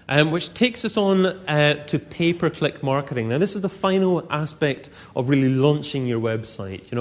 which takes us on to pay-per-click marketing. Now, this is the final aspect of really launching your website.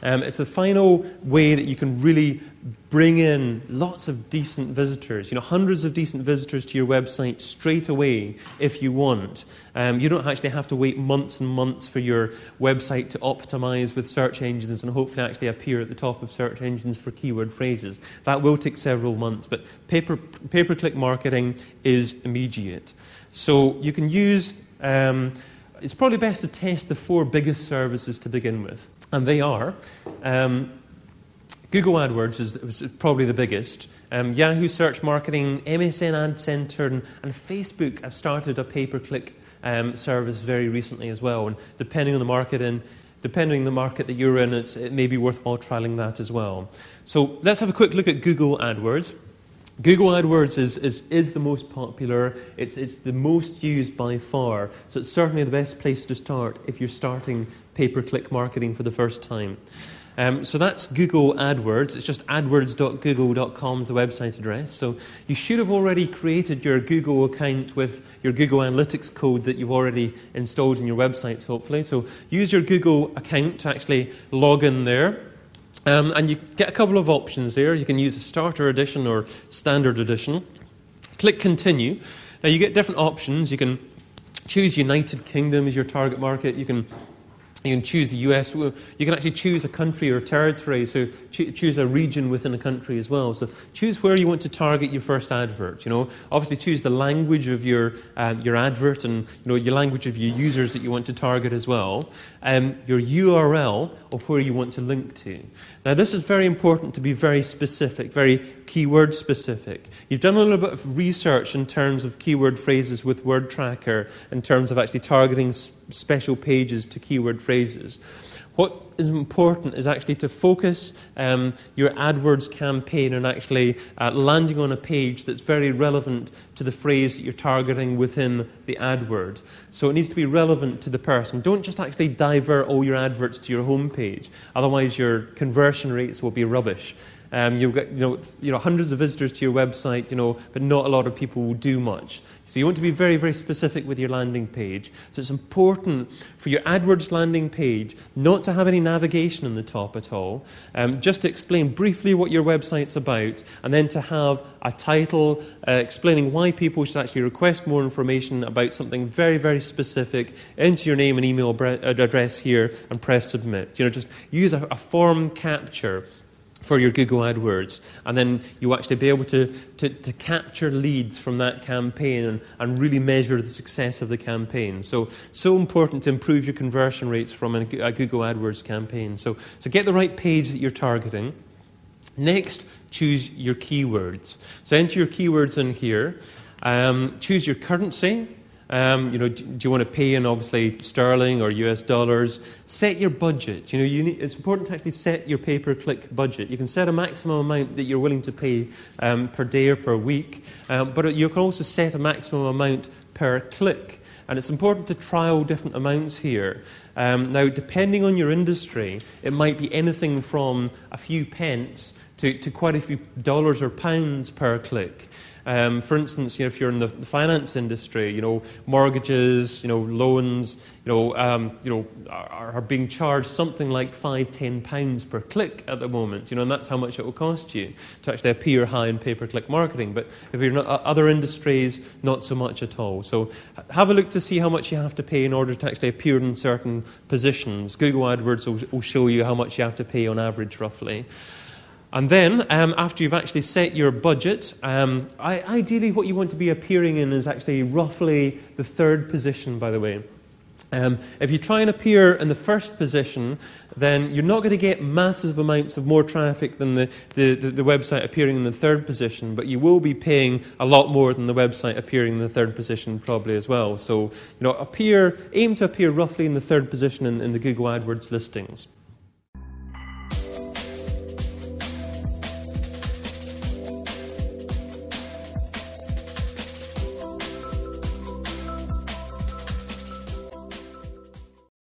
It's the final way that you can really bring in lots of decent visitors, hundreds of decent visitors to your website straight away if you want. You don't actually have to wait months and months for your website to optimize with search engines and hopefully actually appear at the top of search engines for keyword phrases. That will take several months, but pay-per-click marketing is immediate. So you can use, it's probably best to test the 4 biggest services to begin with, and they are Google AdWords is probably the biggest. Yahoo Search Marketing, MSN Ad Center, and Facebook have started a pay-per-click service very recently as well. And depending on the market that you're in, it may be worthwhile trialing that as well. So let's have a quick look at Google AdWords. Google AdWords is the most popular. It's the most used by far. So it's certainly the best place to start if you're starting pay-per-click marketing for the first time. So that's Google AdWords. It's just adwords.google.com is the website address. So you should have already created your Google account with your Google Analytics code that you've already installed in your websites, hopefully. So use your Google account to actually log in there. And you get a couple of options there. You can use a starter edition or standard edition. Click Continue. Now you get different options. You can choose United Kingdom as your target market. You can choose the US. You can actually choose a country or territory, so choose a region within a country as well. So choose where you want to target your first advert. Obviously choose the language of your advert and your language of your users that you want to target as well. Your URL of where you want to link to. Now this is very important to be very specific, very keyword specific. You've done a little bit of research in terms of keyword phrases with Word Tracker, in terms of actually targeting special pages to keyword phrases. What is important is actually to focus your AdWords campaign on actually landing on a page that's very relevant to the phrase that you're targeting within the AdWord. So it needs to be relevant to the person. Don't just actually divert all your adverts to your home page. Otherwise, your conversion rates will be rubbish. You'll get hundreds of visitors to your website, but not a lot of people will do much. So you want to be very, very specific with your landing page. So it's important for your AdWords landing page not to have any navigation on the top at all, just to explain briefly what your website's about, and then to have a title explaining why people should actually request more information about something very, very specific. Enter your name and email address here and press submit. Just use a form capture for your Google AdWords, and then you actually be able to capture leads from that campaign and really measure the success of the campaign. So important to improve your conversion rates from a Google AdWords campaign. So get the right page that you're targeting. Next, choose your keywords. So enter your keywords in here. Choose your currency. Do you want to pay in obviously sterling or US dollars? Set your budget. It's important to actually set your pay-per-click budget. You can set a maximum amount that you're willing to pay per day or per week, but you can also set a maximum amount per click. And it's important to trial different amounts here. Now, depending on your industry, it might be anything from a few pence to quite a few dollars or pounds per click. For instance, if you're in the finance industry, mortgages, loans, are being charged something like £5-10 per click at the moment, and that's how much it will cost you to actually appear high in pay-per-click marketing. But if you're in other industries, not so much at all. So have a look to see how much you have to pay in order to actually appear in certain positions. Google AdWords will show you how much you have to pay on average, roughly. And then, after you've actually set your budget, ideally what you want to be appearing in is actually roughly the third position, by the way. If you try and appear in the first position, then you're not going to get massive amounts of more traffic than the website appearing in the third position, but you will be paying a lot more than the website appearing in the third position probably as well. So, aim to appear roughly in the third position in the Google AdWords listings.